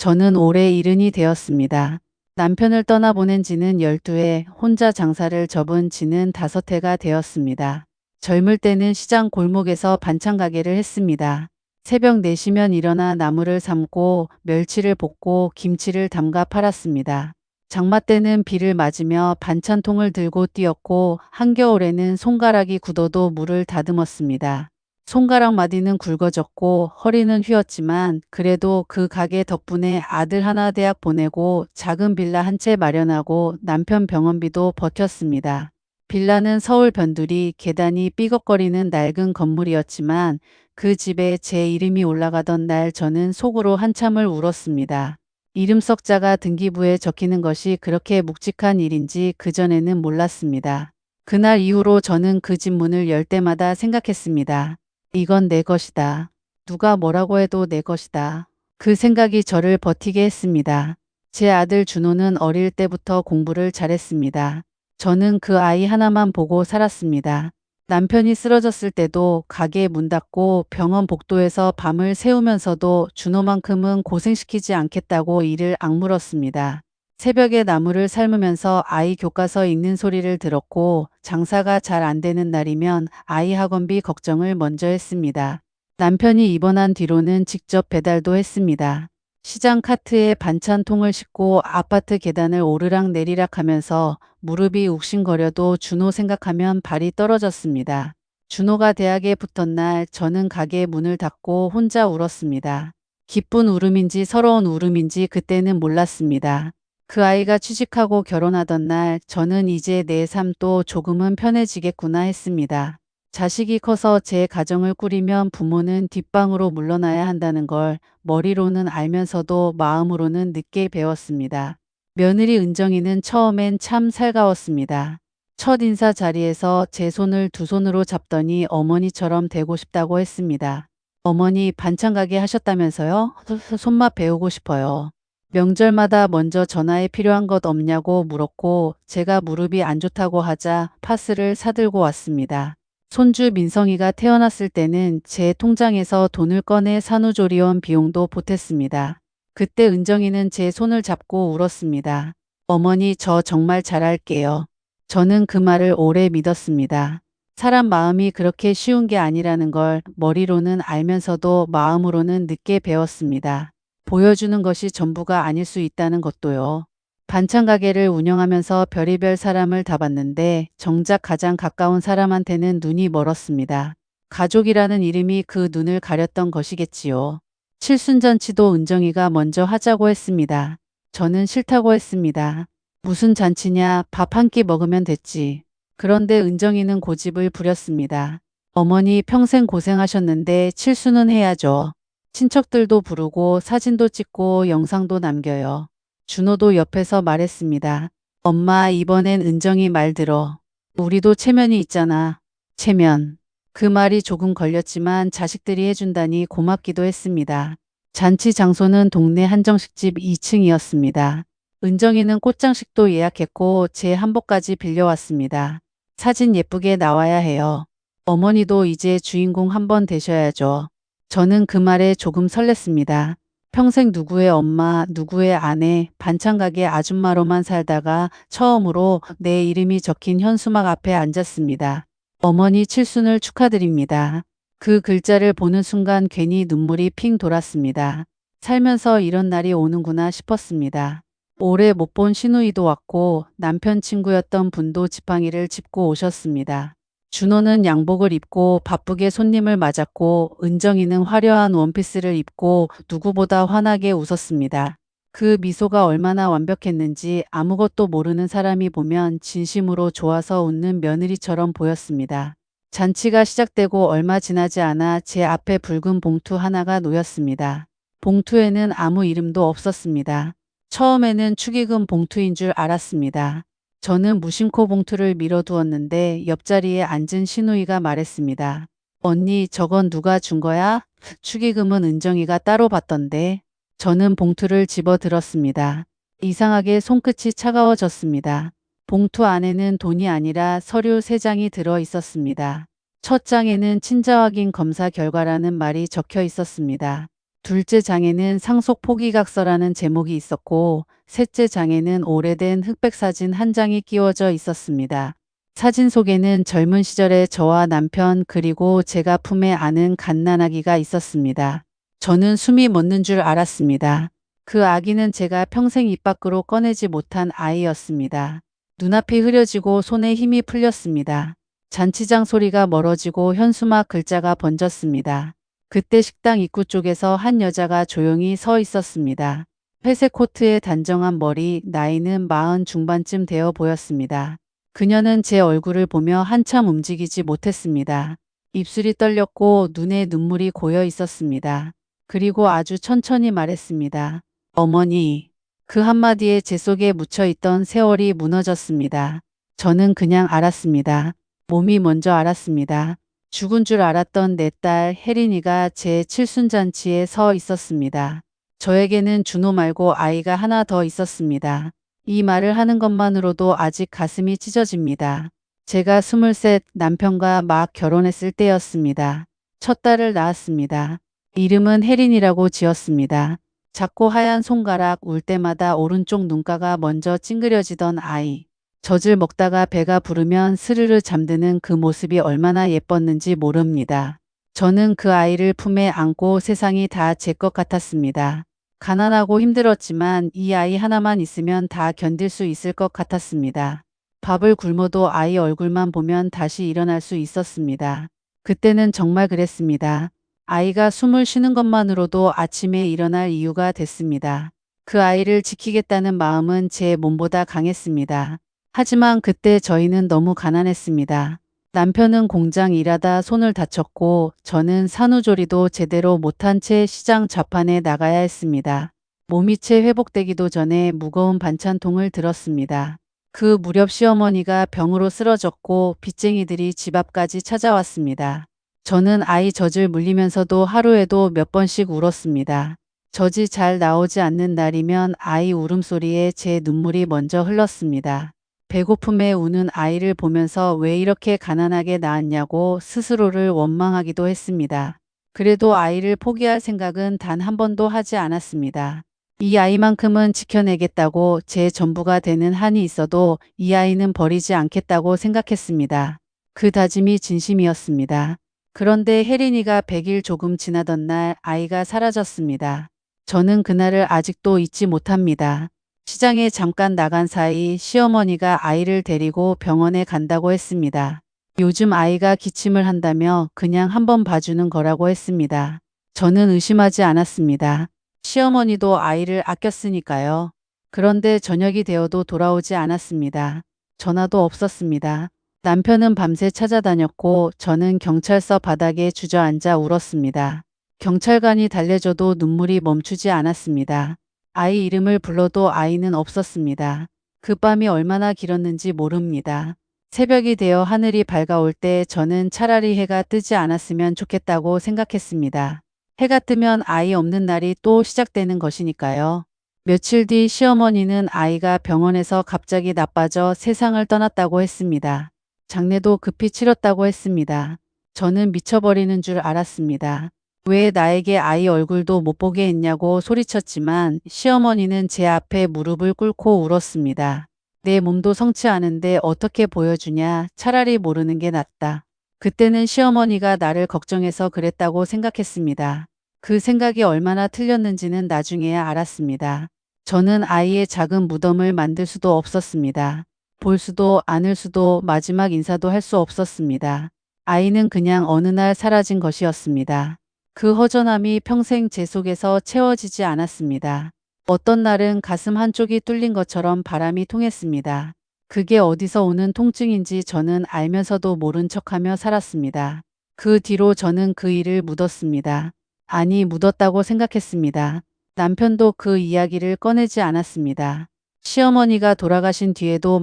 저는 올해 70이 되었습니다. 남편을 떠나보낸 지는 12해, 혼자 장사를 접은 지는 5해가 되었습니다. 젊을 때는 시장 골목에서 반찬 가게를 했습니다. 새벽 4시면 일어나 나물을 삶고 멸치를 볶고 김치를 담가 팔았습니다. 장마 때는 비를 맞으며 반찬통을 들고 뛰었고 한겨울에는 손가락이 굳어도 물을 다듬었습니다. 손가락 마디는 굵어졌고 허리는 휘었지만 그래도 그 가게 덕분에 아들 하나 대학 보내고 작은 빌라 한 채 마련하고 남편 병원비도 버텼습니다. 빌라는 서울 변두리 계단이 삐걱거리는 낡은 건물이었지만 그 집에 제 이름이 올라가던 날 저는 속으로 한참을 울었습니다. 이름 석자가 등기부에 적히는 것이 그렇게 묵직한 일인지 그전에는 몰랐습니다. 그날 이후로 저는 그 집 문을 열 때마다 생각했습니다. 이건 내 것이다. 누가 뭐라고 해도 내 것이다. 그 생각이 저를 버티게 했습니다. 제 아들 준호는 어릴 때부터 공부를 잘했습니다. 저는 그 아이 하나만 보고 살았습니다. 남편이 쓰러졌을 때도 가게 문 닫고 병원 복도에서 밤을 새우면서도 준호만큼은 고생시키지 않겠다고 이를 악물었습니다. 새벽에 나무를 삶으면서 아이 교과서 읽는 소리를 들었고 장사가 잘 안 되는 날이면 아이 학원비 걱정을 먼저 했습니다. 남편이 입원한 뒤로는 직접 배달도 했습니다. 시장 카트에 반찬통을 싣고 아파트 계단을 오르락 내리락 하면서 무릎이 욱신거려도 준호 생각하면 발이 떨어졌습니다. 준호가 대학에 붙은 날 저는 가게 문을 닫고 혼자 울었습니다. 기쁜 울음인지 서러운 울음인지 그때는 몰랐습니다. 그 아이가 취직하고 결혼하던 날 저는 이제 내 삶도 조금은 편해지겠구나 했습니다. 자식이 커서 제 가정을 꾸리면 부모는 뒷방으로 물러나야 한다는 걸 머리로는 알면서도 마음으로는 늦게 배웠습니다. 며느리 은정이는 처음엔 참 살가웠습니다. 첫 인사 자리에서 제 손을 두 손으로 잡더니 어머니처럼 되고 싶다고 했습니다. 어머니 반찬 가게 하셨다면서요? 손맛 배우고 싶어요. 명절마다 먼저 전화에 필요한 것 없냐고 물었고 제가 무릎이 안 좋다고 하자 파스를 사들고 왔습니다. 손주 민성이가 태어났을 때는 제 통장에서 돈을 꺼내 산후조리원 비용도 보탰습니다. 그때 은정이는 제 손을 잡고 울었습니다. 어머니 저 정말 잘할게요. 저는 그 말을 오래 믿었습니다. 사람 마음이 그렇게 쉬운 게 아니라는 걸 머리로는 알면서도 마음으로는 늦게 배웠습니다. 보여주는 것이 전부가 아닐 수 있다는 것도요. 반찬 가게를 운영하면서 별의별 사람을 다 봤는데 정작 가장 가까운 사람한테는 눈이 멀었습니다. 가족이라는 이름이 그 눈을 가렸던 것이겠지요. 칠순잔치도 은정이가 먼저 하자고 했습니다. 저는 싫다고 했습니다. 무슨 잔치냐, 밥 한 끼 먹으면 됐지. 그런데 은정이는 고집을 부렸습니다. 어머니 평생 고생하셨는데 칠수는 해야죠. 친척들도 부르고 사진도 찍고 영상도 남겨요. 준호도 옆에서 말했습니다. 엄마 이번엔 은정이 말 들어. 우리도 체면이 있잖아. 체면. 그 말이 조금 걸렸지만 자식들이 해준다니 고맙기도 했습니다. 잔치 장소는 동네 한정식집 2층이었습니다. 은정이는 꽃장식도 예약했고 제 한복까지 빌려왔습니다. 사진 예쁘게 나와야 해요. 어머니도 이제 주인공 한번 되셔야죠. 저는 그 말에 조금 설렜습니다. 평생 누구의 엄마, 누구의 아내, 반찬 가게 아줌마로만 살다가 처음으로 내 이름이 적힌 현수막 앞에 앉았습니다. 어머니 칠순을 축하드립니다. 그 글자를 보는 순간 괜히 눈물이 핑 돌았습니다. 살면서 이런 날이 오는구나 싶었습니다. 오래 못 본 시누이도 왔고 남편 친구였던 분도 지팡이를 짚고 오셨습니다. 준호는 양복을 입고 바쁘게 손님을 맞았고 은정이는 화려한 원피스를 입고 누구보다 환하게 웃었습니다. 그 미소가 얼마나 완벽했는지 아무것도 모르는 사람이 보면 진심으로 좋아서 웃는 며느리처럼 보였습니다. 잔치가 시작되고 얼마 지나지 않아 제 앞에 붉은 봉투 하나가 놓였습니다. 봉투에는 아무 이름도 없었습니다. 처음에는 축의금 봉투인 줄 알았습니다. 저는 무심코 봉투를 밀어두었는데 옆자리에 앉은 시누이가 말했습니다. 언니 저건 누가 준 거야? 축의금은 은정이가 따로 받던데. 저는 봉투를 집어 들었습니다. 이상하게 손끝이 차가워졌습니다. 봉투 안에는 돈이 아니라 서류 3장이 들어 있었습니다. 첫 장에는 친자 확인 검사 결과라는 말이 적혀 있었습니다. 둘째 장에는 상속 포기각서라는 제목이 있었고 셋째 장에는 오래된 흑백 사진 한 장이 끼워져 있었습니다. 사진 속에는 젊은 시절의 저와 남편 그리고 제가 품에 안은 갓난아기가 있었습니다. 저는 숨이 멎는 줄 알았습니다. 그 아기는 제가 평생 입 밖으로 꺼내지 못한 아이였습니다. 눈앞이 흐려지고 손에 힘이 풀렸습니다. 잔치장 소리가 멀어지고 현수막 글자가 번졌습니다. 그때 식당 입구 쪽에서 한 여자가 조용히 서 있었습니다. 회색 코트에 단정한 머리, 나이는 40 중반쯤 되어 보였습니다. 그녀는 제 얼굴을 보며 한참 움직이지 못했습니다. 입술이 떨렸고 눈에 눈물이 고여 있었습니다. 그리고 아주 천천히 말했습니다. 어머니. 그 한마디에 제 속에 묻혀있던 세월이 무너졌습니다. 저는 그냥 알았습니다. 몸이 먼저 알았습니다. 죽은 줄 알았던 내 딸 혜린이가 제 칠순잔치에 서 있었습니다. 저에게는 준호 말고 아이가 하나 더 있었습니다. 이 말을 하는 것만으로도 아직 가슴이 찢어집니다. 제가 23 남편과 막 결혼했을 때였습니다. 첫 딸을 낳았습니다. 이름은 혜린이라고 지었습니다. 작고 하얀 손가락 울 때마다 오른쪽 눈가가 먼저 찡그려지던 아이. 젖을 먹다가 배가 부르면 스르르 잠드는 그 모습이 얼마나 예뻤는지 모릅니다. 저는 그 아이를 품에 안고 세상이 다 제 것 같았습니다. 가난하고 힘들었지만 이 아이 하나만 있으면 다 견딜 수 있을 것 같았습니다. 밥을 굶어도 아이 얼굴만 보면 다시 일어날 수 있었습니다. 그때는 정말 그랬습니다. 아이가 숨을 쉬는 것만으로도 아침에 일어날 이유가 됐습니다. 그 아이를 지키겠다는 마음은 제 몸보다 강했습니다. 하지만 그때 저희는 너무 가난했습니다. 남편은 공장 일하다 손을 다쳤고 저는 산후조리도 제대로 못한 채 시장 좌판에 나가야 했습니다. 몸이 채 회복되기도 전에 무거운 반찬통을 들었습니다. 그 무렵 시어머니가 병으로 쓰러졌고 빚쟁이들이 집 앞까지 찾아왔습니다. 저는 아이 젖을 물리면서도 하루에도 몇 번씩 울었습니다. 젖이 잘 나오지 않는 날이면 아이 울음소리에 제 눈물이 먼저 흘렀습니다. 배고픔에 우는 아이를 보면서 왜 이렇게 가난하게 낳았냐고 스스로를 원망하기도 했습니다. 그래도 아이를 포기할 생각은 단 한 번도 하지 않았습니다. 이 아이만큼은 지켜내겠다고 제 전부가 되는 한이 있어도 이 아이는 버리지 않겠다고 생각했습니다. 그 다짐이 진심이었습니다. 그런데 혜린이가 100일 조금 지나던 날 아이가 사라졌습니다. 저는 그날을 아직도 잊지 못합니다. 시장에 잠깐 나간 사이 시어머니가 아이를 데리고 병원에 간다고 했습니다. 요즘 아이가 기침을 한다며 그냥 한번 봐주는 거라고 했습니다. 저는 의심하지 않았습니다. 시어머니도 아이를 아꼈으니까요. 그런데 저녁이 되어도 돌아오지 않았습니다. 전화도 없었습니다. 남편은 밤새 찾아다녔고 저는 경찰서 바닥에 주저앉아 울었습니다. 경찰관이 달래줘도 눈물이 멈추지 않았습니다. 아이 이름을 불러도 아이는 없었습니다. 그 밤이 얼마나 길었는지 모릅니다. 새벽이 되어 하늘이 밝아올 때 저는 차라리 해가 뜨지 않았으면 좋겠다고 생각했습니다. 해가 뜨면 아이 없는 날이 또 시작되는 것이니까요. 며칠 뒤 시어머니는 아이가 병원에서 갑자기 나빠져 세상을 떠났다고 했습니다. 장례도 급히 치렀다고 했습니다. 저는 미쳐버리는 줄 알았습니다. 왜 나에게 아이 얼굴도 못 보게 했냐고 소리쳤지만 시어머니는 제 앞에 무릎을 꿇고 울었습니다. 내 몸도 성치 않은데 어떻게 보여주냐. 차라리 모르는 게 낫다. 그때는 시어머니가 나를 걱정해서 그랬다고 생각했습니다. 그 생각이 얼마나 틀렸는지는 나중에야 알았습니다. 저는 아이의 작은 무덤을 만들 수도 없었습니다. 볼 수도 안을 수도 마지막 인사도 할 수 없었습니다. 아이는 그냥 어느 날 사라진 것이었습니다. 그 허전함이 평생 제 속에서 채워지지 않았습니다. 어떤 날은 가슴 한쪽이 뚫린 것처럼 바람이 통했습니다. 그게 어디서 오는 통증인지 저는 알면서도 모른 척하며 살았습니다. 그 뒤로 저는 그 일을 묻었습니다. 아니, 묻었다고 생각했습니다. 남편도 그 이야기를 꺼내지 않았습니다. 시어머니가 돌아가신 뒤에도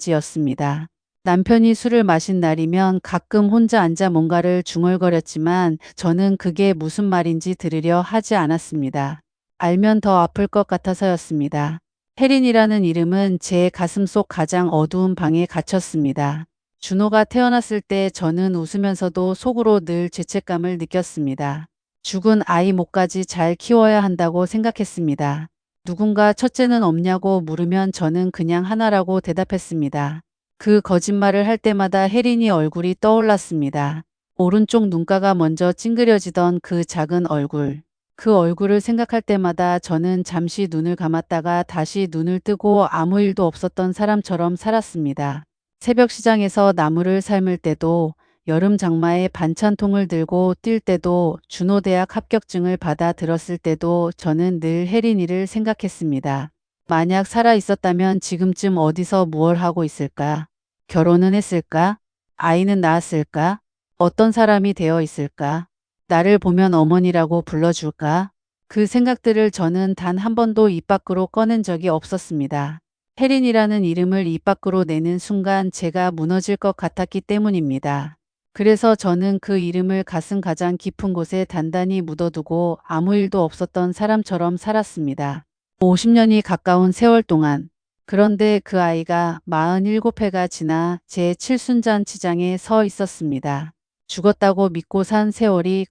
마찬가지였습니다. 남편이 술을 마신 날이면 가끔 혼자 앉아 뭔가를 중얼거렸지만 저는 그게 무슨 말인지 들으려 하지 않았습니다. 알면 더 아플 것 같아서였습니다. 혜린이라는 이름은 제 가슴속 가장 어두운 방에 갇혔습니다. 준호가 태어났을 때 저는 웃으면서도 속으로 늘 죄책감을 느꼈습니다. 죽은 아이 목까지 잘 키워야 한다고 생각했습니다. 누군가 첫째는 없냐고 물으면 저는 그냥 하나라고 대답했습니다. 그 거짓말을 할 때마다 혜린이 얼굴이 떠올랐습니다. 오른쪽 눈가가 먼저 찡그려지던 그 작은 얼굴. 그 얼굴을 생각할 때마다 저는 잠시 눈을 감았다가 다시 눈을 뜨고 아무 일도 없었던 사람처럼 살았습니다. 새벽 시장에서 나무를 삶을 때도, 여름 장마에 반찬통을 들고 뛸 때도, 준호대학 합격증을 받아 들었을 때도 저는 늘 혜린이를 생각했습니다. 만약 살아 있었다면 지금쯤 어디서 무얼 하고 있을까? 결혼은 했을까? 아이는 낳았을까? 어떤 사람이 되어 있을까? 나를 보면 어머니라고 불러줄까? 그 생각들을 저는 단 한 번도 입 밖으로 꺼낸 적이 없었습니다. 혜린이라는 이름을 입 밖으로 내는 순간 제가 무너질 것 같았기 때문입니다. 그래서 저는 그 이름을 가슴 가장 깊은 곳에 단단히 묻어두고 아무 일도 없었던 사람처럼 살았습니다. 50년이 가까운 세월 동안. 그런데 그 아이가 47회가 지나 제 칠순잔치장에 서 있었습니다. 죽었다고 믿고 산 세월이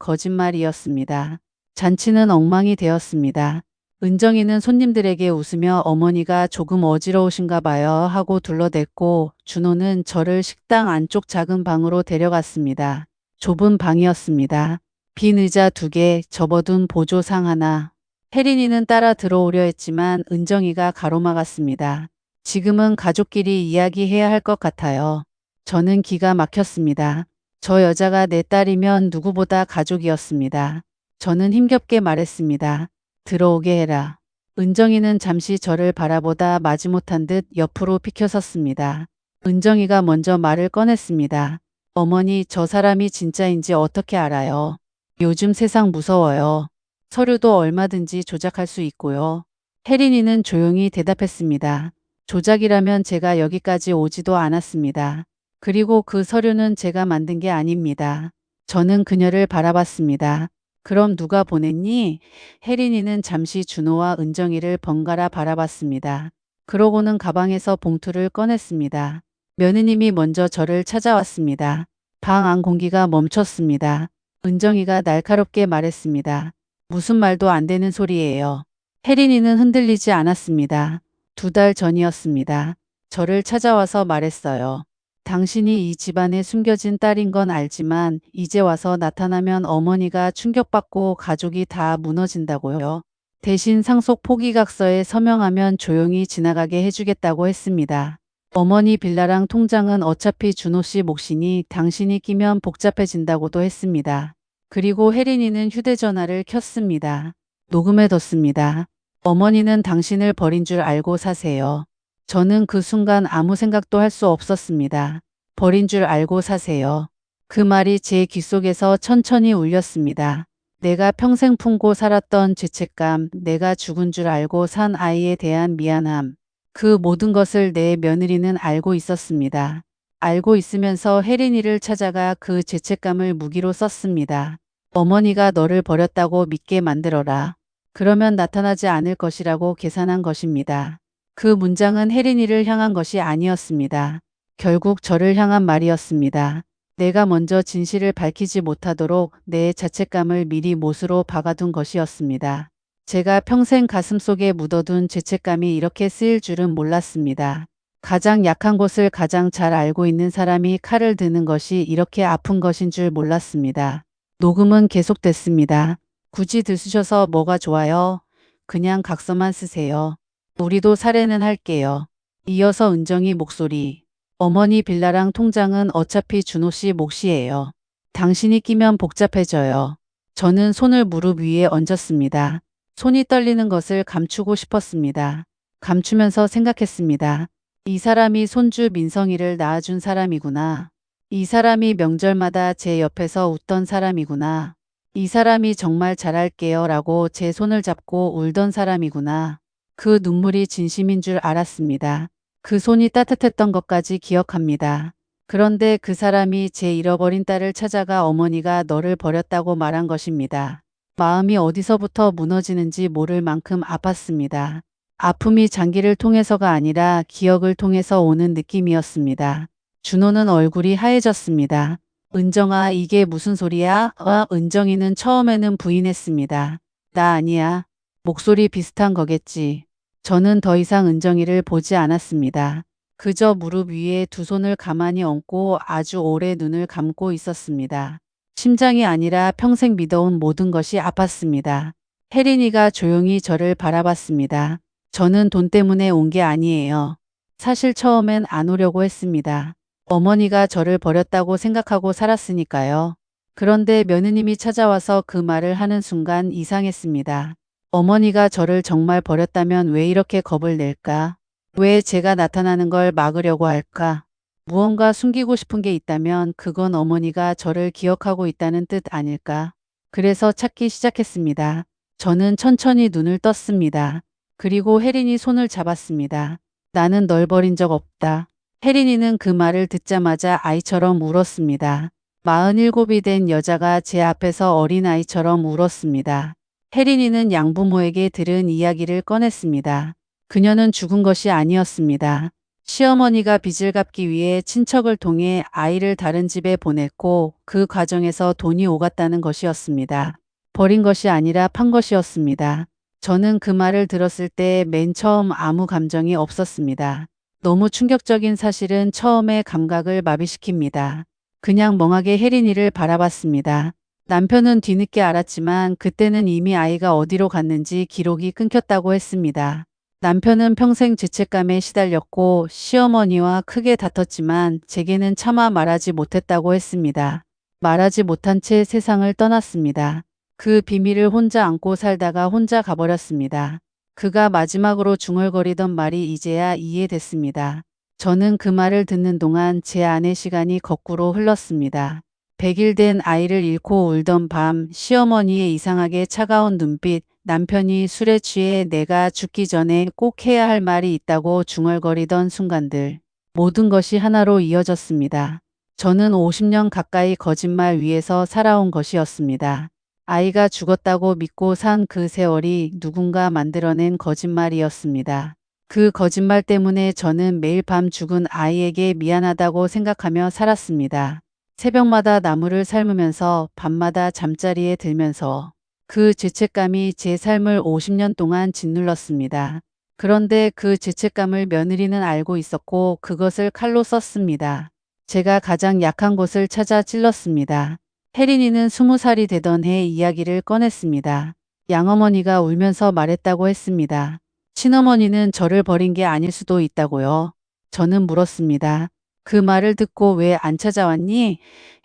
거짓말이었습니다. 잔치는 엉망이 되었습니다. 은정이는 손님들에게 웃으며 어머니가 조금 어지러우신가 봐요 하고 둘러댔고, 준호는 저를 식당 안쪽 작은 방으로 데려갔습니다. 좁은 방이었습니다. 빈 의자 2개, 접어둔 보조상 하나. 혜린이는 따라 들어오려 했지만 은정이가 가로막았습니다. 지금은 가족끼리 이야기해야 할 것 같아요. 저는 기가 막혔습니다. 저 여자가 내 딸이면 누구보다 가족이었습니다. 저는 힘겹게 말했습니다. 들어오게 해라. 은정이는 잠시 저를 바라보다 마지못한 듯 옆으로 비켜섰습니다. 은정이가 먼저 말을 꺼냈습니다. 어머니, 저 사람이 진짜인지 어떻게 알아요? 요즘 세상 무서워요. 서류도 얼마든지 조작할 수 있고요. 혜린이는 조용히 대답했습니다. 조작이라면 제가 여기까지 오지도 않았습니다. 그리고 그 서류는 제가 만든 게 아닙니다. 저는 그녀를 바라봤습니다. 그럼 누가 보냈니? 혜린이는 잠시 준호와 은정이를 번갈아 바라봤습니다. 그러고는 가방에서 봉투를 꺼냈습니다. 며느님이 먼저 저를 찾아왔습니다. 방 안 공기가 멈췄습니다. 은정이가 날카롭게 말했습니다. 무슨 말도 안 되는 소리예요. 혜린이는 흔들리지 않았습니다. 2달 전이었습니다. 저를 찾아와서 말했어요. 당신이 이 집안에 숨겨진 딸인 건 알지만 이제 와서 나타나면 어머니가 충격받고 가족이 다 무너진다고요. 대신 상속 포기각서에 서명하면 조용히 지나가게 해주겠다고 했습니다. 어머니 빌라랑 통장은 어차피 준호 씨 몫이니 당신이 끼면 복잡해진다고도 했습니다. 그리고 혜린이는 휴대전화를 켰습니다. 녹음해뒀습니다. 어머니는 당신을 버린 줄 알고 사세요. 저는 그 순간 아무 생각도 할 수 없었습니다. 버린 줄 알고 사세요. 그 말이 제 귓속에서 천천히 울렸습니다. 내가 평생 품고 살았던 죄책감, 내가 죽은 줄 알고 산 아이에 대한 미안함. 그 모든 것을 내 며느리는 알고 있었습니다. 알고 있으면서 혜린이를 찾아가 그 죄책감을 무기로 썼습니다. 어머니가 너를 버렸다고 믿게 만들어라. 그러면 나타나지 않을 것이라고 계산한 것입니다. 그 문장은 혜린이를 향한 것이 아니었습니다. 결국 저를 향한 말이었습니다. 내가 먼저 진실을 밝히지 못하도록 내 자책감을 미리 못으로 박아둔 것이었습니다. 제가 평생 가슴속에 묻어둔 죄책감이 이렇게 쓰일 줄은 몰랐습니다. 가장 약한 곳을 가장 잘 알고 있는 사람이 칼을 드는 것이 이렇게 아픈 것인 줄 몰랐습니다. 녹음은 계속됐습니다. 굳이 들으셔서 뭐가 좋아요? 그냥 각서만 쓰세요. 우리도 살해는 할게요. 이어서 은정이 목소리. 어머니 빌라랑 통장은 어차피 준호 씨 몫이에요. 당신이 끼면 복잡해져요. 저는 손을 무릎 위에 얹었습니다. 손이 떨리는 것을 감추고 싶었습니다. 감추면서 생각했습니다. 이 사람이 손주 민성이를 낳아준 사람이구나. 이 사람이 명절마다 제 옆에서 웃던 사람이구나. 이 사람이 정말 잘할게요 라고 제 손을 잡고 울던 사람이구나. 그 눈물이 진심인 줄 알았습니다. 그 손이 따뜻했던 것까지 기억합니다. 그런데 그 사람이 제 잃어버린 딸을 찾아가 어머니가 너를 버렸다고 말한 것입니다. 마음이 어디서부터 무너지는지 모를 만큼 아팠습니다. 아픔이 장기를 통해서가 아니라 기억을 통해서 오는 느낌이었습니다. 준호는 얼굴이 하얘졌습니다. 은정아, 이게 무슨 소리야? 은정이는 처음에는 부인했습니다. 나 아니야. 목소리 비슷한 거겠지. 저는 더 이상 은정이를 보지 않았습니다. 그저 무릎 위에 두 손을 가만히 얹고 아주 오래 눈을 감고 있었습니다. 심장이 아니라 평생 믿어온 모든 것이 아팠습니다. 혜린이가 조용히 저를 바라봤습니다. 저는 돈 때문에 온 게 아니에요. 사실 처음엔 안 오려고 했습니다. 어머니가 저를 버렸다고 생각하고 살았으니까요. 그런데 며느님이 찾아와서 그 말을 하는 순간 이상했습니다. 어머니가 저를 정말 버렸다면 왜 이렇게 겁을 낼까? 왜 제가 나타나는 걸 막으려고 할까? 무언가 숨기고 싶은 게 있다면 그건 어머니가 저를 기억하고 있다는 뜻 아닐까? 그래서 찾기 시작했습니다. 저는 천천히 눈을 떴습니다. 그리고 혜린이 손을 잡았습니다. 나는 널 버린 적 없다. 혜린이는 그 말을 듣자마자 아이처럼 울었습니다. 47이 된 여자가 제 앞에서 어린아이처럼 울었습니다. 혜린이는 양부모에게 들은 이야기를 꺼냈습니다. 그녀는 죽은 것이 아니었습니다. 시어머니가 빚을 갚기 위해 친척을 통해 아이를 다른 집에 보냈고 그 과정에서 돈이 오갔다는 것이었습니다. 버린 것이 아니라 판 것이었습니다. 저는 그 말을 들었을 때 맨 처음 아무 감정이 없었습니다. 너무 충격적인 사실은 처음에 감각을 마비시킵니다. 그냥 멍하게 혜린이를 바라봤습니다. 남편은 뒤늦게 알았지만 그때는 이미 아이가 어디로 갔는지 기록이 끊겼다고 했습니다. 남편은 평생 죄책감에 시달렸고 시어머니와 크게 다퉜지만 제게는 차마 말하지 못했다고 했습니다. 말하지 못한 채 세상을 떠났습니다. 그 비밀을 혼자 안고 살다가 혼자 가버렸습니다. 그가 마지막으로 중얼거리던 말이 이제야 이해됐습니다. 저는 그 말을 듣는 동안 제 안의 시간이 거꾸로 흘렀습니다. 100일 된 아이를 잃고 울던 밤, 시어머니의 이상하게 차가운 눈빛, 남편이 술에 취해 내가 죽기 전에 꼭 해야 할 말이 있다고 중얼거리던 순간들. 모든 것이 하나로 이어졌습니다. 저는 50년 가까이 거짓말 위에서 살아온 것이었습니다. 아이가 죽었다고 믿고 산 그 세월이 누군가 만들어낸 거짓말이었습니다. 그 거짓말 때문에 저는 매일 밤 죽은 아이에게 미안하다고 생각하며 살았습니다. 새벽마다 나무를 삶으면서 밤마다 잠자리에 들면서 그 죄책감이 제 삶을 50년 동안 짓눌렀습니다. 그런데 그 죄책감을 며느리는 알고 있었고 그것을 칼로 썼습니다. 제가 가장 약한 곳을 찾아 찔렀습니다. 혜린이는 20살이 되던 해 이야기를 꺼냈습니다. 양어머니가 울면서 말했다고 했습니다. 친어머니는 저를 버린 게 아닐 수도 있다고요. 저는 물었습니다. 그 말을 듣고 왜 안 찾아왔니?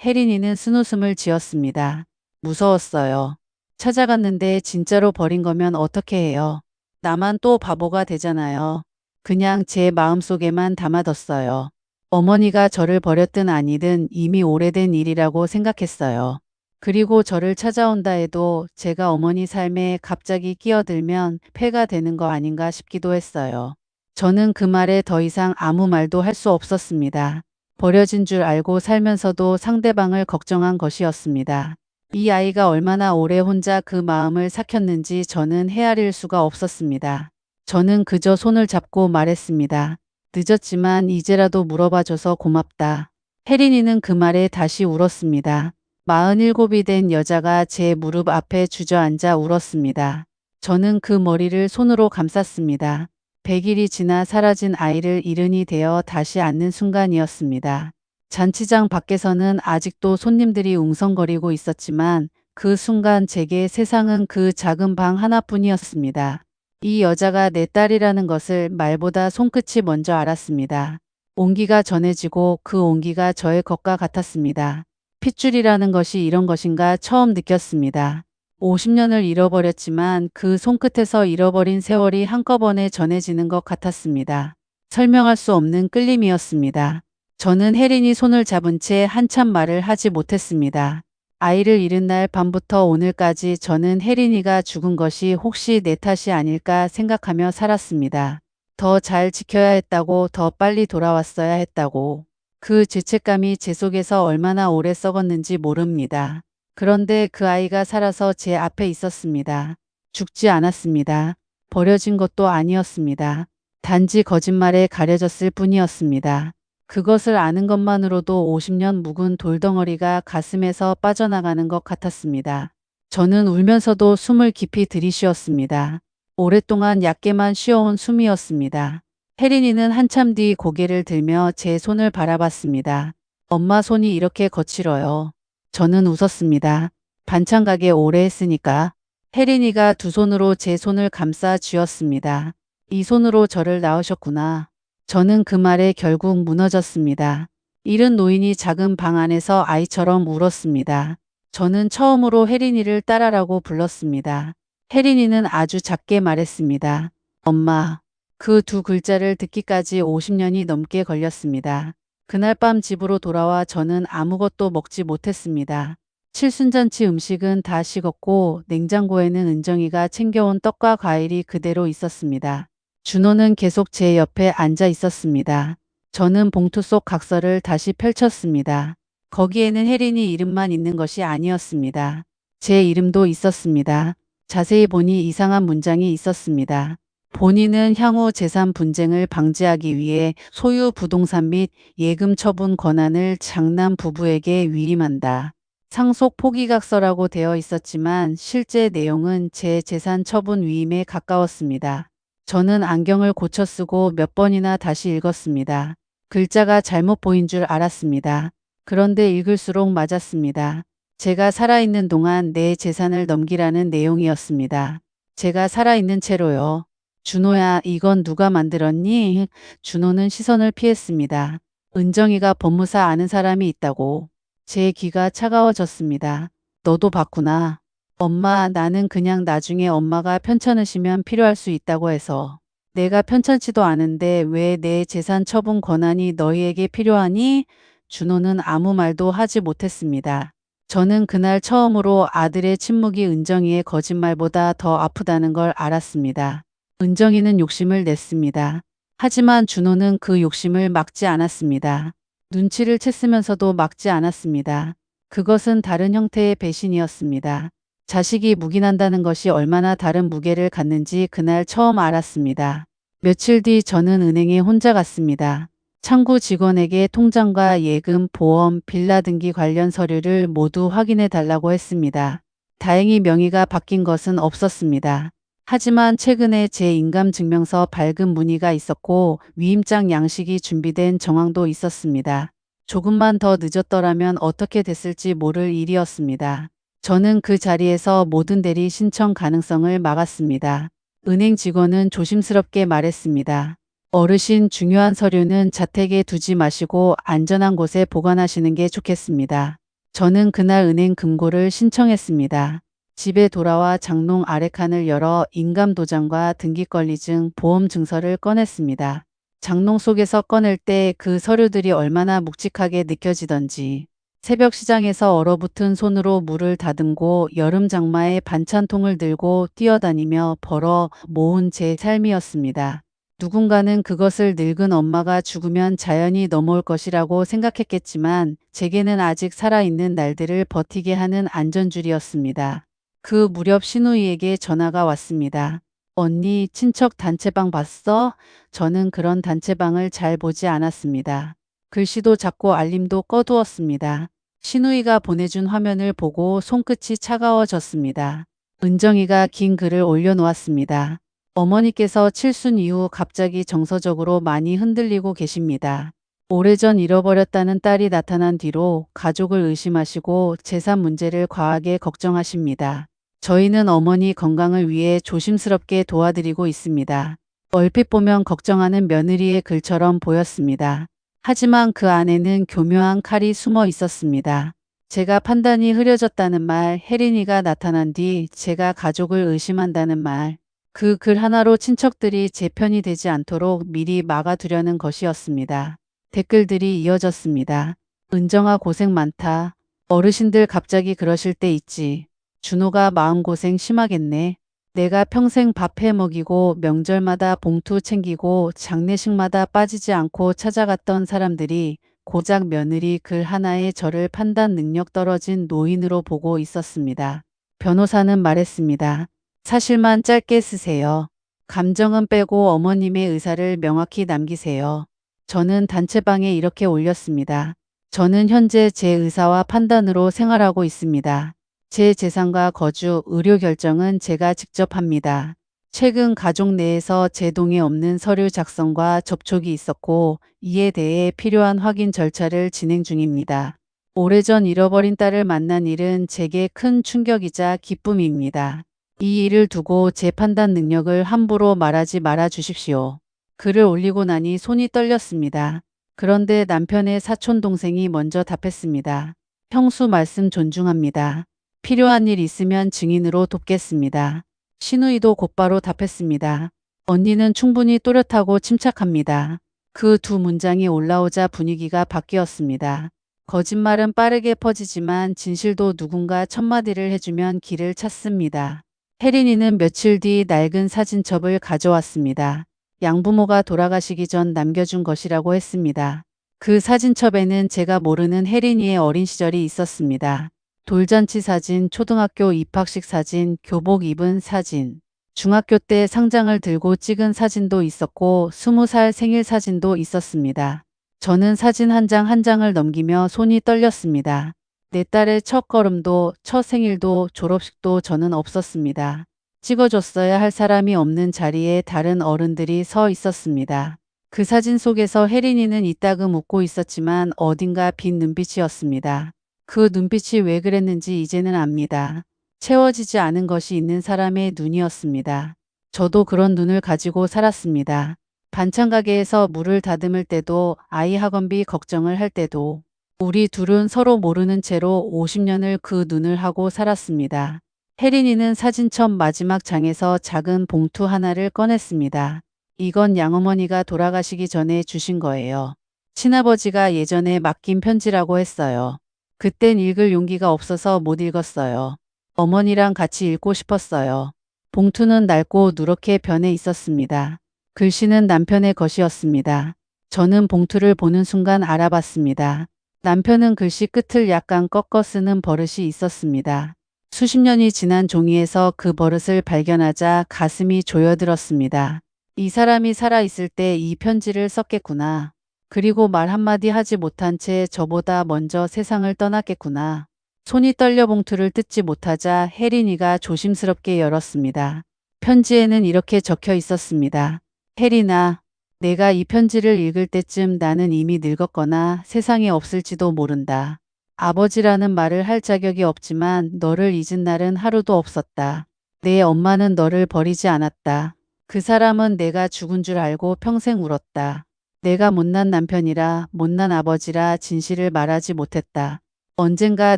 혜린이는 쓴웃음을 지었습니다. 무서웠어요. 찾아갔는데 진짜로 버린 거면 어떻게 해요? 나만 또 바보가 되잖아요. 그냥 제 마음속에만 담아뒀어요. 어머니가 저를 버렸든 아니든 이미 오래된 일이라고 생각했어요. 그리고 저를 찾아온다 해도 제가 어머니 삶에 갑자기 끼어들면 폐가 되는 거 아닌가 싶기도 했어요. 저는 그 말에 더 이상 아무 말도 할 수 없었습니다. 버려진 줄 알고 살면서도 상대방을 걱정한 것이었습니다. 이 아이가 얼마나 오래 혼자 그 마음을 삭혔는지 저는 헤아릴 수가 없었습니다. 저는 그저 손을 잡고 말했습니다. 늦었지만 이제라도 물어봐줘서 고맙다. 혜린이는 그 말에 다시 울었습니다. 47이 된 여자가 제 무릎 앞에 주저앉아 울었습니다. 저는 그 머리를 손으로 감쌌습니다. 100일이 지나 사라진 아이를 일흔이 되어 다시 앉는 순간이었습니다. 잔치장 밖에서는 아직도 손님들이 웅성거리고 있었지만 그 순간 제게 세상은 그 작은 방 하나뿐이었습니다. 이 여자가 내 딸이라는 것을 말보다 손끝이 먼저 알았습니다. 온기가 전해지고 그 온기가 저의 것과 같았습니다. 핏줄이라는 것이 이런 것인가 처음 느꼈습니다. 50년을 잃어버렸지만 그 손끝에서 잃어버린 세월이 한꺼번에 전해지는 것 같았습니다. 설명할 수 없는 끌림이었습니다. 저는 혜린이 손을 잡은 채 한참 말을 하지 못했습니다. 아이를 잃은 날 밤부터 오늘까지 저는 혜린이가 죽은 것이 혹시 내 탓이 아닐까 생각하며 살았습니다. 더 잘 지켜야 했다고, 더 빨리 돌아왔어야 했다고. 그 죄책감이 제 속에서 얼마나 오래 썩었는지 모릅니다. 그런데 그 아이가 살아서 제 앞에 있었습니다. 죽지 않았습니다. 버려진 것도 아니었습니다. 단지 거짓말에 가려졌을 뿐이었습니다. 그것을 아는 것만으로도 50년 묵은 돌덩어리가 가슴에서 빠져나가는 것 같았습니다. 저는 울면서도 숨을 깊이 들이쉬었습니다. 오랫동안 얕게만 쉬어온 숨이었습니다. 혜린이는 한참 뒤 고개를 들며 제 손을 바라봤습니다. 엄마 손이 이렇게 거칠어요. 저는 웃었습니다. 반찬 가게 오래 했으니까. 혜린이가 두 손으로 제 손을 감싸 쥐었습니다. 이 손으로 저를 낳으셨구나. 저는 그 말에 결국 무너졌습니다. 잃은 노인이 작은 방 안에서 아이처럼 울었습니다. 저는 처음으로 혜린이를 딸아라고 불렀습니다. 혜린이는 아주 작게 말했습니다. 엄마. 그 두 글자를 듣기까지 50년이 넘게 걸렸습니다. 그날 밤 집으로 돌아와 저는 아무것도 먹지 못했습니다. 칠순잔치 음식은 다 식었고 냉장고에는 은정이가 챙겨온 떡과 과일이 그대로 있었습니다. 준호는 계속 제 옆에 앉아 있었습니다. 저는 봉투 속 각서를 다시 펼쳤습니다. 거기에는 혜린이 이름만 있는 것이 아니었습니다. 제 이름도 있었습니다. 자세히 보니 이상한 문장이 있었습니다. 본인은 향후 재산 분쟁을 방지하기 위해 소유 부동산 및 예금 처분 권한을 장남 부부에게 위임한다. 상속 포기각서라고 되어 있었지만 실제 내용은 제 재산 처분 위임에 가까웠습니다. 저는 안경을 고쳐 쓰고 몇 번이나 다시 읽었습니다. 글자가 잘못 보인 줄 알았습니다. 그런데 읽을수록 맞았습니다. 제가 살아있는 동안 내 재산을 넘기라는 내용이었습니다. 제가 살아있는 채로요. 준호야, 이건 누가 만들었니? 준호는 시선을 피했습니다. 은정이가 법무사 아는 사람이 있다고. 제 귀가 차가워졌습니다. 너도 봤구나. 엄마, 나는 그냥 나중에 엄마가 편찮으시면 필요할 수 있다고 해서. 내가 편찮지도 않은데 왜 내 재산 처분 권한이 너희에게 필요하니? 준호는 아무 말도 하지 못했습니다. 저는 그날 처음으로 아들의 침묵이 은정이의 거짓말보다 더 아프다는 걸 알았습니다. 은정이는 욕심을 냈습니다. 하지만 준호는 그 욕심을 막지 않았습니다. 눈치를 챘으면서도 막지 않았습니다. 그것은 다른 형태의 배신이었습니다. 자식이 묵인한다는 것이 얼마나 다른 무게를 갖는지 그날 처음 알았습니다. 며칠 뒤 저는 은행에 혼자 갔습니다. 창구 직원에게 통장과 예금, 보험, 빌라 등기 관련 서류를 모두 확인해 달라고 했습니다. 다행히 명의가 바뀐 것은 없었습니다. 하지만 최근에 제 인감증명서 발급 문의가 있었고 위임장 양식이 준비된 정황도 있었습니다. 조금만 더 늦었더라면 어떻게 됐을지 모를 일이었습니다. 저는 그 자리에서 모든 대리 신청 가능성을 막았습니다. 은행 직원은 조심스럽게 말했습니다. 어르신, 중요한 서류는 자택에 두지 마시고 안전한 곳에 보관하시는 게 좋겠습니다. 저는 그날 은행 금고를 신청했습니다. 집에 돌아와 장롱 아래칸을 열어 인감도장과 등기권리증, 보험증서를 꺼냈습니다. 장롱 속에서 꺼낼 때 그 서류들이 얼마나 묵직하게 느껴지던지. 새벽 시장에서 얼어붙은 손으로 물을 다듬고 여름 장마에 반찬통을 들고 뛰어다니며 벌어 모은 제 삶이었습니다. 누군가는 그것을 늙은 엄마가 죽으면 자연히 넘어올 것이라고 생각했겠지만 제게는 아직 살아있는 날들을 버티게 하는 안전줄이었습니다. 그 무렵 신우이에게 전화가 왔습니다. 언니, 친척 단체방 봤어? 저는 그런 단체방을 잘 보지 않았습니다. 글씨도 작고 알림도 꺼두었습니다. 신우이가 보내준 화면을 보고 손끝이 차가워졌습니다. 은정이가 긴 글을 올려놓았습니다. 어머니께서 칠순 이후 갑자기 정서적으로 많이 흔들리고 계십니다. 오래전 잃어버렸다는 딸이 나타난 뒤로 가족을 의심하시고 재산 문제를 과하게 걱정하십니다. 저희는 어머니 건강을 위해 조심스럽게 도와드리고 있습니다. 얼핏 보면 걱정하는 며느리의 글처럼 보였습니다. 하지만 그 안에는 교묘한 칼이 숨어 있었습니다. 제가 판단이 흐려졌다는 말, 혜린이가 나타난 뒤 제가 가족을 의심한다는 말, 그 글 하나로 친척들이 제 편이 되지 않도록 미리 막아두려는 것이었습니다. 댓글들이 이어졌습니다. 은정아 고생 많다. 어르신들 갑자기 그러실 때 있지. 준호가 마음고생 심하겠네. 내가 평생 밥 해 먹이고 명절마다 봉투 챙기고 장례식마다 빠지지 않고 찾아갔던 사람들이 고작 며느리 글 하나에 저를 판단 능력 떨어진 노인으로 보고 있었습니다. 변호사는 말했습니다. 사실만 짧게 쓰세요. 감정은 빼고 어머님의 의사를 명확히 남기세요. 저는 단체방에 이렇게 올렸습니다. 저는 현재 제 의사와 판단으로 생활하고 있습니다. 제 재산과 거주, 의료 결정은 제가 직접 합니다. 최근 가족 내에서 제 동의 없는 서류 작성과 접촉이 있었고 이에 대해 필요한 확인 절차를 진행 중입니다. 오래전 잃어버린 딸을 만난 일은 제게 큰 충격이자 기쁨입니다. 이 일을 두고 제 판단 능력을 함부로 말하지 말아 주십시오. 글을 올리고 나니 손이 떨렸습니다. 그런데 남편의 사촌 동생이 먼저 답했습니다. 형수 말씀 존중합니다. 필요한 일 있으면 증인으로 돕겠습니다. 신우이도 곧바로 답했습니다. 언니는 충분히 또렷하고 침착합니다. 그 두 문장이 올라오자 분위기가 바뀌었습니다. 거짓말은 빠르게 퍼지지만 진실도 누군가 첫마디를 해주면 길을 찾습니다. 혜린이는 며칠 뒤 낡은 사진첩을 가져왔습니다. 양부모가 돌아가시기 전 남겨준 것이라고 했습니다. 그 사진첩에는 제가 모르는 혜린이의 어린 시절이 있었습니다. 돌잔치 사진, 초등학교 입학식 사진, 교복 입은 사진, 중학교 때 상장을 들고 찍은 사진도 있었고 20살 생일 사진도 있었습니다. 저는 사진 한 장 한 장을 넘기며 손이 떨렸습니다. 내 딸의 첫 걸음도, 첫 생일도, 졸업식도 저는 없었습니다. 찍어줬어야 할 사람이 없는 자리에 다른 어른들이 서 있었습니다. 그 사진 속에서 혜린이는 이따금 웃고 있었지만 어딘가 빈 눈빛이었습니다. 그 눈빛이 왜 그랬는지 이제는 압니다. 채워지지 않은 것이 있는 사람의 눈이었습니다. 저도 그런 눈을 가지고 살았습니다. 반찬 가게에서 물을 다듬을 때도 아이 학원비 걱정을 할 때도 우리 둘은 서로 모르는 채로 50년을 그 눈을 하고 살았습니다. 혜린이는 사진첩 마지막 장에서 작은 봉투 하나를 꺼냈습니다. 이건 양어머니가 돌아가시기 전에 주신 거예요. 친아버지가 예전에 맡긴 편지라고 했어요. 그땐 읽을 용기가 없어서 못 읽었어요. 어머니랑 같이 읽고 싶었어요. 봉투는 낡고 누렇게 변해 있었습니다. 글씨는 남편의 것이었습니다. 저는 봉투를 보는 순간 알아봤습니다. 남편은 글씨 끝을 약간 꺾어 쓰는 버릇이 있었습니다. 수십 년이 지난 종이에서 그 버릇을 발견하자 가슴이 조여들었습니다. 이 사람이 살아있을 때 이 편지를 썼겠구나. 그리고 말 한마디 하지 못한 채 저보다 먼저 세상을 떠났겠구나. 손이 떨려 봉투를 뜯지 못하자 혜린이가 조심스럽게 열었습니다. 편지에는 이렇게 적혀 있었습니다. 혜린아, 내가 이 편지를 읽을 때쯤 나는 이미 늙었거나 세상에 없을지도 모른다. 아버지라는 말을 할 자격이 없지만 너를 잊은 날은 하루도 없었다. 내 엄마는 너를 버리지 않았다. 그 사람은 내가 죽은 줄 알고 평생 울었다. 내가 못난 남편이라 못난 아버지라 진실을 말하지 못했다. 언젠가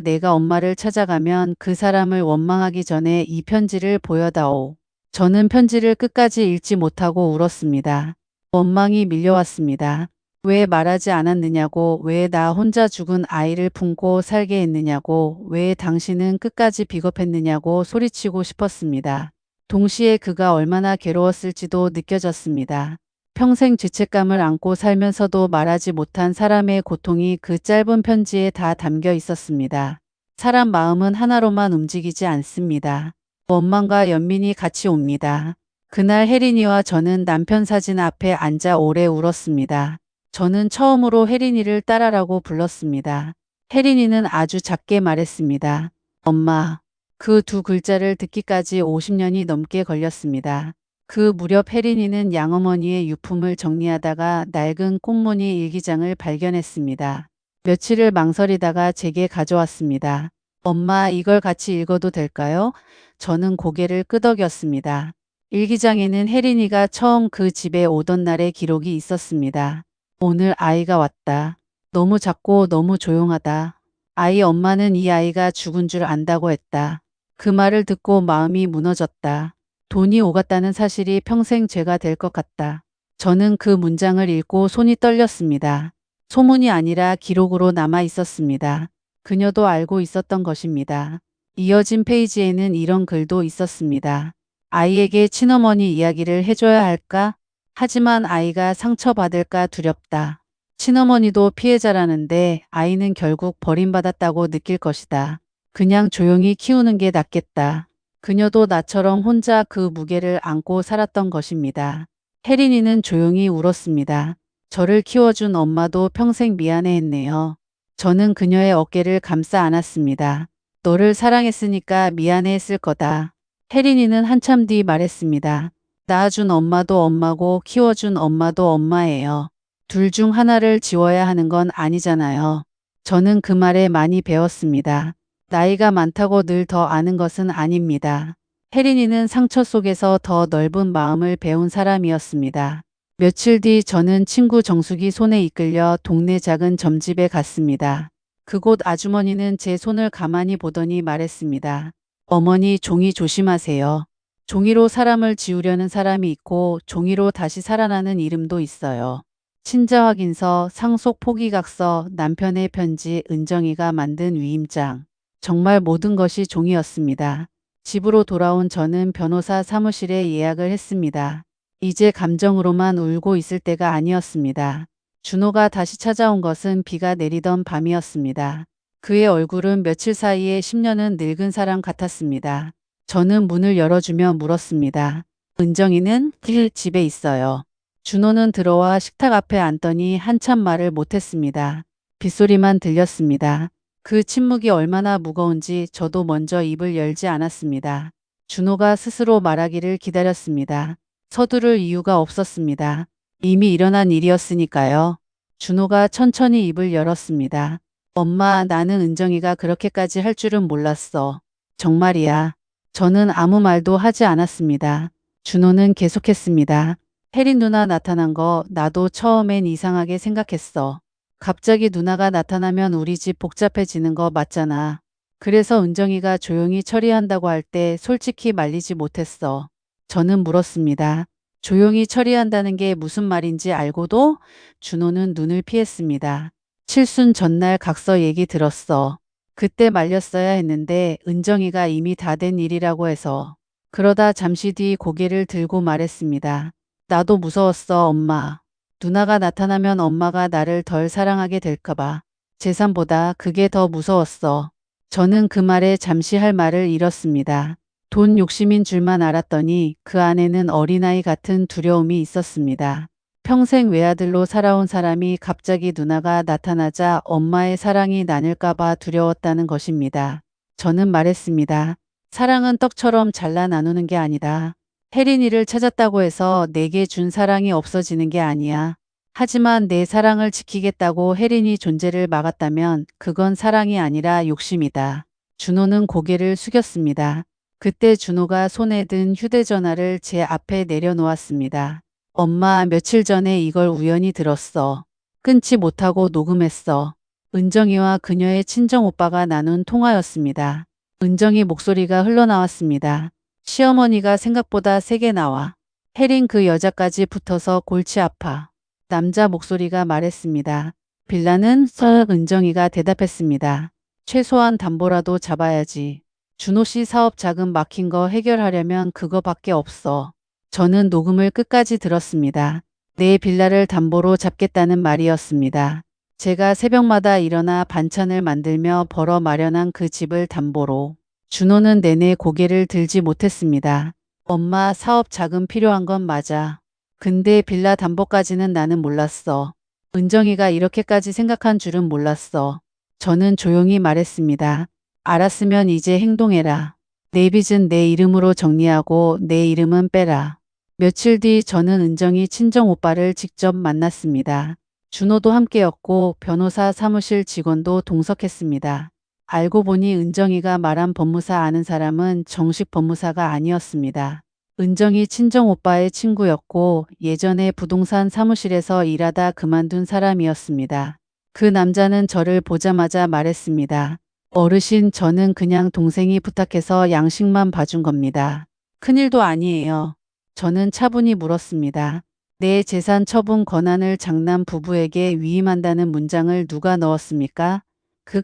내가 엄마를 찾아가면 그 사람을 원망하기 전에 이 편지를 보여다오. 저는 편지를 끝까지 읽지 못하고 울었습니다. 원망이 밀려왔습니다. 왜 말하지 않았느냐고, 왜 나 혼자 죽은 아이를 품고 살게 했느냐고, 왜 당신은 끝까지 비겁했느냐고 소리치고 싶었습니다. 동시에 그가 얼마나 괴로웠을지도 느껴졌습니다. 평생 죄책감을 안고 살면서도 말하지 못한 사람의 고통이 그 짧은 편지에 다 담겨 있었습니다. 사람 마음은 하나로만 움직이지 않습니다. 원망과 연민이 같이 옵니다. 그날 혜린이와 저는 남편 사진 앞에 앉아 오래 울었습니다. 저는 처음으로 혜린이를 딸아라고 불렀습니다. 혜린이는 아주 작게 말했습니다. 엄마. 그 두 글자를 듣기까지 50년이 넘게 걸렸습니다. 그 무렵 혜린이는 양어머니의 유품을 정리하다가 낡은 꽃무늬 일기장을 발견했습니다. 며칠을 망설이다가 제게 가져왔습니다. 엄마, 이걸 같이 읽어도 될까요? 저는 고개를 끄덕였습니다. 일기장에는 혜린이가 처음 그 집에 오던 날의 기록이 있었습니다. 오늘 아이가 왔다. 너무 작고 너무 조용하다. 아이 엄마는 이 아이가 죽은 줄 안다고 했다. 그 말을 듣고 마음이 무너졌다. 돈이 오갔다는 사실이 평생 죄가 될 것 같다. 저는 그 문장을 읽고 손이 떨렸습니다. 소문이 아니라 기록으로 남아 있었습니다. 그녀도 알고 있었던 것입니다. 이어진 페이지에는 이런 글도 있었습니다. 아이에게 친어머니 이야기를 해줘야 할까? 하지만 아이가 상처받을까 두렵다. 친어머니도 피해자라는데 아이는 결국 버림받았다고 느낄 것이다. 그냥 조용히 키우는 게 낫겠다. 그녀도 나처럼 혼자 그 무게를 안고 살았던 것입니다. 혜린이는 조용히 울었습니다. 저를 키워준 엄마도 평생 미안해했네요. 저는 그녀의 어깨를 감싸 안았습니다. 너를 사랑했으니까 미안해했을 거다. 혜린이는 한참 뒤 말했습니다. 낳아준 엄마도 엄마고 키워준 엄마도 엄마예요. 둘 중 하나를 지워야 하는 건 아니잖아요. 저는 그 말에 많이 배웠습니다. 나이가 많다고 늘 더 아는 것은 아닙니다. 혜린이는 상처 속에서 더 넓은 마음을 배운 사람이었습니다. 며칠 뒤 저는 친구 정숙이 손에 이끌려 동네 작은 점집에 갔습니다. 그곳 아주머니는 제 손을 가만히 보더니 말했습니다. 어머니, 종이 조심하세요. 종이로 사람을 지우려는 사람이 있고 종이로 다시 살아나는 이름도 있어요. 친자 확인서, 상속 포기각서, 남편의 편지, 은정이가 만든 위임장. 정말 모든 것이 종이었습니다. 집으로 돌아온 저는 변호사 사무실에 예약을 했습니다. 이제 감정으로만 울고 있을 때가 아니었습니다. 준호가 다시 찾아온 것은 비가 내리던 밤이었습니다. 그의 얼굴은 며칠 사이에 10년은 늙은 사람 같았습니다. 저는 문을 열어주며 물었습니다. 은정이는 집에 있어요. 준호는 들어와 식탁 앞에 앉더니 한참 말을 못했습니다. 빗소리만 들렸습니다. 그 침묵이 얼마나 무거운지 저도 먼저 입을 열지 않았습니다. 준호가 스스로 말하기를 기다렸습니다. 서두를 이유가 없었습니다. 이미 일어난 일이었으니까요. 준호가 천천히 입을 열었습니다. 엄마, 나는 은정이가 그렇게까지 할 줄은 몰랐어. 정말이야. 저는 아무 말도 하지 않았습니다. 준호는 계속했습니다. 혜린 누나 나타난 거 나도 처음엔 이상하게 생각했어. 갑자기 누나가 나타나면 우리 집 복잡해지는 거 맞잖아. 그래서 은정이가 조용히 처리한다고 할 때 솔직히 말리지 못했어. 저는 물었습니다. 조용히 처리한다는 게 무슨 말인지 알고도? 준호는 눈을 피했습니다. 칠순 전날 각서 얘기 들었어. 그때 말렸어야 했는데 은정이가 이미 다 된 일이라고 해서. 그러다 잠시 뒤 고개를 들고 말했습니다. 나도 무서웠어, 엄마. 누나가 나타나면 엄마가 나를 덜 사랑하게 될까봐. 재산보다 그게 더 무서웠어. 저는 그 말에 잠시 할 말을 잃었습니다. 돈 욕심인 줄만 알았더니 그 안에는 어린아이 같은 두려움이 있었습니다. 평생 외아들로 살아온 사람이 갑자기 누나가 나타나자 엄마의 사랑이 나눌까봐 두려웠다는 것입니다. 저는 말했습니다. 사랑은 떡처럼 잘라 나누는 게 아니다. 혜린이를 찾았다고 해서 내게 준 사랑이 없어지는 게 아니야. 하지만 내 사랑을 지키겠다고 혜린이 존재를 막았다면 그건 사랑이 아니라 욕심이다. 준호는 고개를 숙였습니다. 그때 준호가 손에 든 휴대전화를 제 앞에 내려놓았습니다. 엄마, 며칠 전에 이걸 우연히 들었어. 끊지 못하고 녹음했어. 은정이와 그녀의 친정오빠가 나눈 통화였습니다. 은정이 목소리가 흘러나왔습니다. 시어머니가 생각보다 세게 나와. 혜린 그 여자까지 붙어서 골치 아파. 남자 목소리가 말했습니다. 빌라는? 은정이가 대답했습니다. 최소한 담보라도 잡아야지. 준호 씨 사업 자금 막힌 거 해결하려면 그거밖에 없어. 저는 녹음을 끝까지 들었습니다. 내 빌라를 담보로 잡겠다는 말이었습니다. 제가 새벽마다 일어나 반찬을 만들며 벌어 마련한 그 집을 담보로. 준호는 내내 고개를 들지 못했습니다. 엄마, 사업 자금 필요한 건 맞아. 근데 빌라 담보까지는 나는 몰랐어. 은정이가 이렇게까지 생각한 줄은 몰랐어. 저는 조용히 말했습니다. 알았으면 이제 행동해라. 내 빚은 내 이름으로 정리하고 내 이름은 빼라. 며칠 뒤 저는 은정이 친정오빠를 직접 만났습니다. 준호도 함께였고 변호사 사무실 직원도 동석했습니다. 알고 보니 은정이가 말한 법무사 아는 사람은 정식 법무사가 아니었습니다. 은정이 친정오빠의 친구였고 예전에 부동산 사무실에서 일하다 그만둔 사람이었습니다. 그 남자는 저를 보자마자 말했습니다. 어르신, 저는 그냥 동생이 부탁해서 양식만 봐준 겁니다. 큰일도 아니에요. 저는 차분히 물었습니다. 내 재산 처분 권한을 장남 부부에게 위임한다는 문장을 누가 넣었습니까?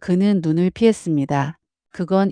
그는 눈을 피했습니다. 그건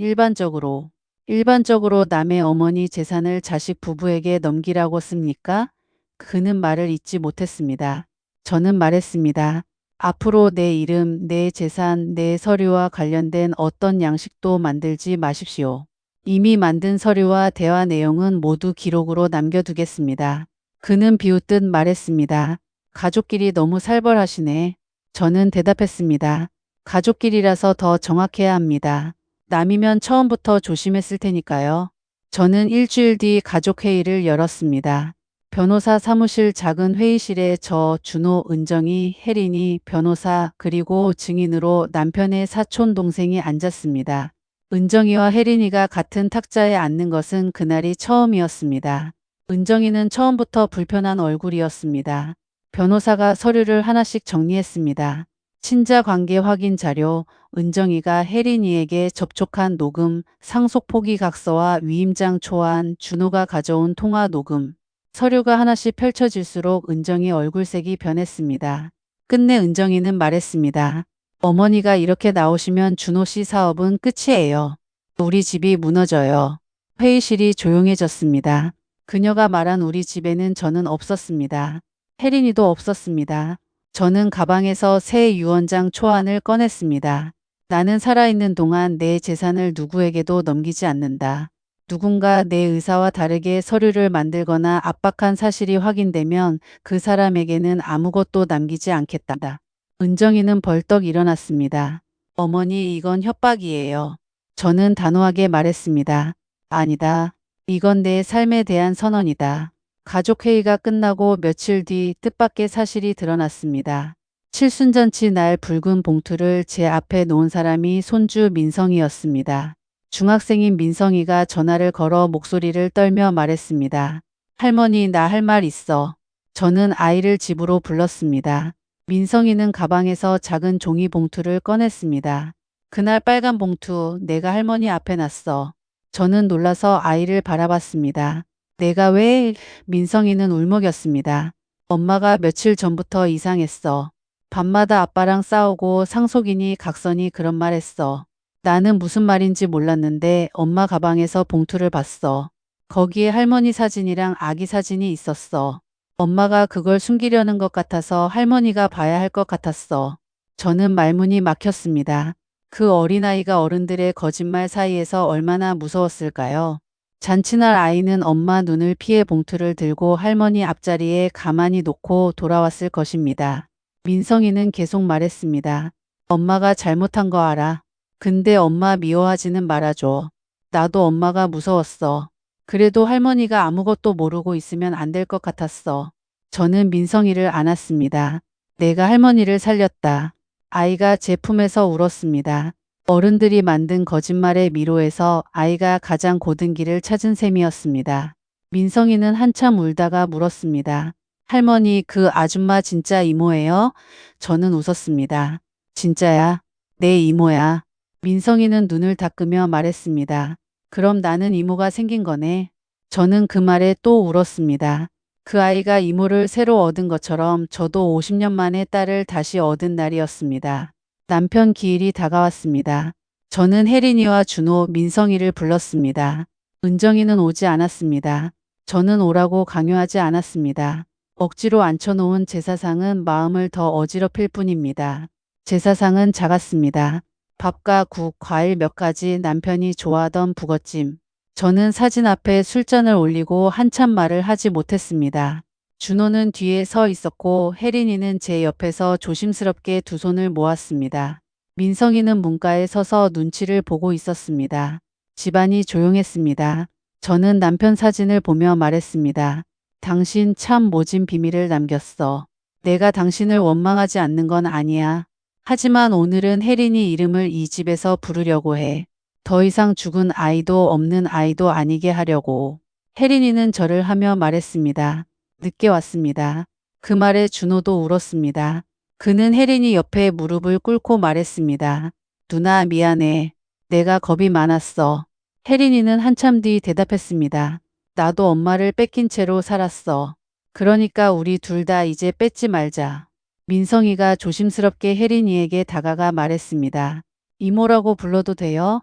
일반적으로 남의 어머니 재산을 자식 부부에게 넘기라고 씁니까? 그는 말을 잇지 못했습니다. 저는 말했습니다. 앞으로 내 이름, 내 재산, 내 서류와 관련된 어떤 양식도 만들지 마십시오. 이미 만든 서류와 대화 내용은 모두 기록으로 남겨두겠습니다. 그는 비웃듯 말했습니다. 가족끼리 너무 살벌하시네. 저는 대답했습니다. 가족끼리라서 더 정확해야 합니다. 남이면 처음부터 조심했을 테니까요. 저는 일주일 뒤 가족회의를 열었습니다. 변호사 사무실 작은 회의실에 저, 준호, 은정이, 혜린이, 변호사, 그리고 증인으로 남편의 사촌 동생이 앉았습니다. 은정이와 혜린이가 같은 탁자에 앉는 것은 그날이 처음이었습니다. 은정이는 처음부터 불편한 얼굴이었습니다. 변호사가 서류를 하나씩 정리했습니다. 친자 관계 확인 자료, 은정이가 혜린이에게 접촉한 녹음, 상속 포기 각서와 위임장 초안, 준호가 가져온 통화 녹음. 서류가 하나씩 펼쳐질수록 은정이 얼굴색이 변했습니다. 끝내 은정이는 말했습니다. 어머니가 이렇게 나오시면 준호 씨 사업은 끝이에요. 우리 집이 무너져요. 회의실이 조용해졌습니다. 그녀가 말한 우리 집에는 저는 없었습니다. 혜린이도 없었습니다. 저는 가방에서 새 유언장 초안을 꺼냈습니다. 나는 살아있는 동안 내 재산을 누구에게도 넘기지 않는다. 누군가 내 의사와 다르게 서류를 만들거나 압박한 사실이 확인되면 그 사람에게는 아무것도 남기지 않겠다. 은정이는 벌떡 일어났습니다. 어머니, 이건 협박이에요. 저는 단호하게 말했습니다. 아니다. 이건 내 삶에 대한 선언이다. 가족회의가 끝나고 며칠 뒤 뜻밖의 사실이 드러났습니다. 칠순잔치 날 붉은 봉투를 제 앞에 놓은 사람이 손주 민성이었습니다. 중학생인 민성이가 전화를 걸어 목소리를 떨며 말했습니다. 할머니, 나 할 말 있어. 저는 아이를 집으로 불렀습니다. 민성이는 가방에서 작은 종이 봉투를 꺼냈습니다. 그날 빨간 봉투, 내가 할머니 앞에 놨어. 저는 놀라서 아이를 바라봤습니다. 내가 왜? 민성이는 울먹였습니다. 엄마가 며칠 전부터 이상했어. 밤마다 아빠랑 싸우고 상속이니 각서니 그런 말 했어. 나는 무슨 말인지 몰랐는데 엄마 가방에서 봉투를 봤어. 거기에 할머니 사진이랑 아기 사진이 있었어. 엄마가 그걸 숨기려는 것 같아서 할머니가 봐야 할 것 같았어. 저는 말문이 막혔습니다. 그 어린아이가 어른들의 거짓말 사이에서 얼마나 무서웠을까요? 잔치날 아이는 엄마 눈을 피해 봉투를 들고 할머니 앞자리에 가만히 놓고 돌아왔을 것입니다. 민성이는 계속 말했습니다. 엄마가 잘못한 거 알아. 근데 엄마 미워하지는 말아줘. 나도 엄마가 무서웠어. 그래도 할머니가 아무것도 모르고 있으면 안 될 것 같았어. 저는 민성이를 안았습니다. 내가 할머니를 살렸다. 아이가 제 품에서 울었습니다. 어른들이 만든 거짓말의 미로에서 아이가 가장 고든 길을 찾은 셈이었습니다. 민성이는 한참 울다가 물었습니다. 할머니, 그 아줌마 진짜 이모예요? 저는 웃었습니다. 진짜야. 내 이모야. 민성이는 눈을 닦으며 말했습니다. 그럼 나는 이모가 생긴 거네. 저는 그 말에 또 울었습니다. 그 아이가 이모를 새로 얻은 것처럼 저도 50년 만에 딸을 다시 얻은 날이었습니다. 남편 기일이 다가왔습니다. 저는 혜린이와 준호, 민성이를 불렀습니다. 은정이는 오지 않았습니다. 저는 오라고 강요하지 않았습니다. 억지로 앉혀놓은 제사상은 마음을 더 어지럽힐 뿐입니다. 제사상은 작았습니다. 밥과 국, 과일 몇 가지, 남편이 좋아하던 북어찜. 저는 사진 앞에 술잔을 올리고 한참 말을 하지 못했습니다. 준호는 뒤에 서 있었고 혜린이는 제 옆에서 조심스럽게 두 손을 모았습니다. 민성이는 문가에 서서 눈치를 보고 있었습니다. 집안이 조용했습니다. 저는 남편 사진을 보며 말했습니다. 당신 참 모진 비밀을 남겼어. 내가 당신을 원망하지 않는 건 아니야. 하지만 오늘은 혜린이 이름을 이 집에서 부르려고 해. 더 이상 죽은 아이도 없는 아이도 아니게 하려고. 혜린이는 저를 하며 말했습니다. 늦게 왔습니다. 그 말에 준호도 울었습니다. 그는 혜린이 옆에 무릎을 꿇고 말했습니다. 누나, 미안해. 내가 겁이 많았어. 혜린이는 한참 뒤 대답했습니다. 나도 엄마를 뺏긴 채로 살았어. 그러니까 우리 둘 다 이제 뺏지 말자. 민성이가 조심스럽게 혜린이에게 다가가 말했습니다. 이모라고 불러도 돼요?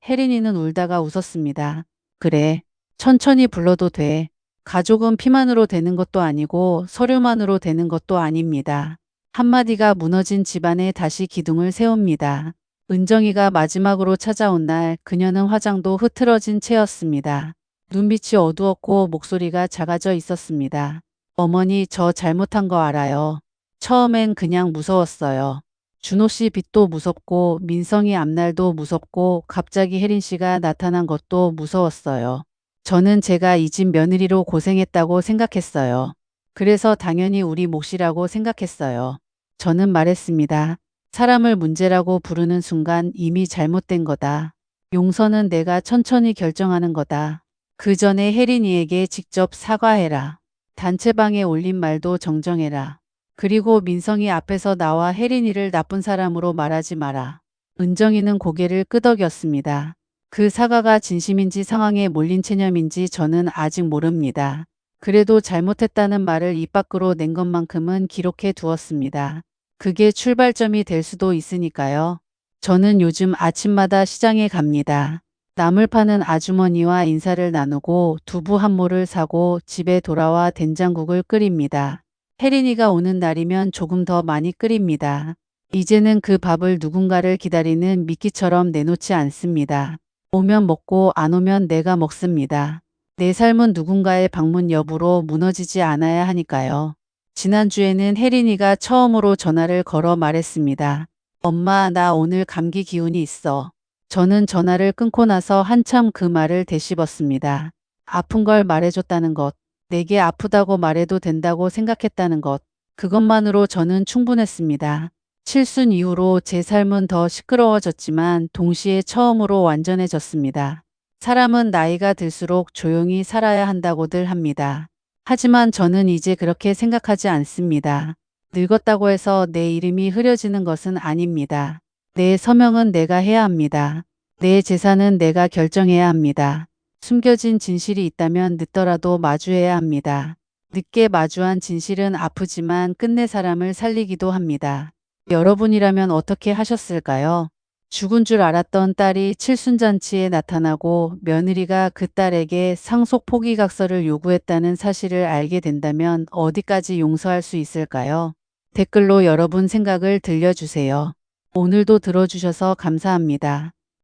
혜린이는 울다가 웃었습니다. 그래. 천천히 불러도 돼. 가족은 피만으로 되는 것도 아니고 서류만으로 되는 것도 아닙니다. 한마디가 무너진 집안에 다시 기둥을 세웁니다. 은정이가 마지막으로 찾아온 날 그녀는 화장도 흐트러진 채였습니다. 눈빛이 어두웠고 목소리가 작아져 있었습니다. 어머니, 저 잘못한 거 알아요. 처음엔 그냥 무서웠어요. 준호 씨 빚도 무섭고 민성이 앞날도 무섭고 갑자기 혜린 씨가 나타난 것도 무서웠어요. 저는 제가 이 집 며느리로 고생했다고 생각했어요. 그래서 당연히 우리 몫이라고 생각했어요. 저는 말했습니다. 사람을 문제라고 부르는 순간 이미 잘못된 거다. 용서는 내가 천천히 결정하는 거다. 그 전에 혜린이에게 직접 사과해라. 단체방에 올린 말도 정정해라. 그리고 민성이 앞에서 나와 혜린이를 나쁜 사람으로 말하지 마라. 은정이는 고개를 끄덕였습니다. 그 사과가 진심인지 상황에 몰린 체념인지 저는 아직 모릅니다. 그래도 잘못했다는 말을 입 밖으로 낸 것만큼은 기록해 두었습니다. 그게 출발점이 될 수도 있으니까요. 저는 요즘 아침마다 시장에 갑니다. 나물 파는 아주머니와 인사를 나누고 두부 한 모를 사고 집에 돌아와 된장국을 끓입니다. 혜린이가 오는 날이면 조금 더 많이 끓입니다. 이제는 그 밥을 누군가를 기다리는 미끼처럼 내놓지 않습니다. 오면 먹고 안 오면 내가 먹습니다. 내 삶은 누군가의 방문 여부로 무너지지 않아야 하니까요. 지난주에는 혜린이가 처음으로 전화를 걸어 말했습니다. 엄마, 나 오늘 감기 기운이 있어. 저는 전화를 끊고 나서 한참 그 말을 되씹었습니다. 아픈 걸 말해줬다는 것, 내게 아프다고 말해도 된다고 생각했다는 것, 그것만으로 저는 충분했습니다. 칠순 이후로 제 삶은 더 시끄러워졌지만 동시에 처음으로 완전해졌습니다. 사람은 나이가 들수록 조용히 살아야 한다고들 합니다. 하지만 저는 이제 그렇게 생각하지 않습니다. 늙었다고 해서 내 이름이 흐려지는 것은 아닙니다. 내 서명은 내가 해야 합니다. 내 재산은 내가 결정해야 합니다. 숨겨진 진실이 있다면 늦더라도 마주해야 합니다. 늦게 마주한 진실은 아프지만 끝내 사람을 살리기도 합니다. 여러분이라면 어떻게 하셨을까요? 죽은 줄 알았던 딸이 칠순잔치에 나타나고 며느리가 그 딸에게 상속 포기각서를 요구했다는 사실을 알게 된다면 어디까지 용서할 수 있을까요? 댓글로 여러분 생각을 들려주세요. 오늘도 들어주셔서 감사합니다.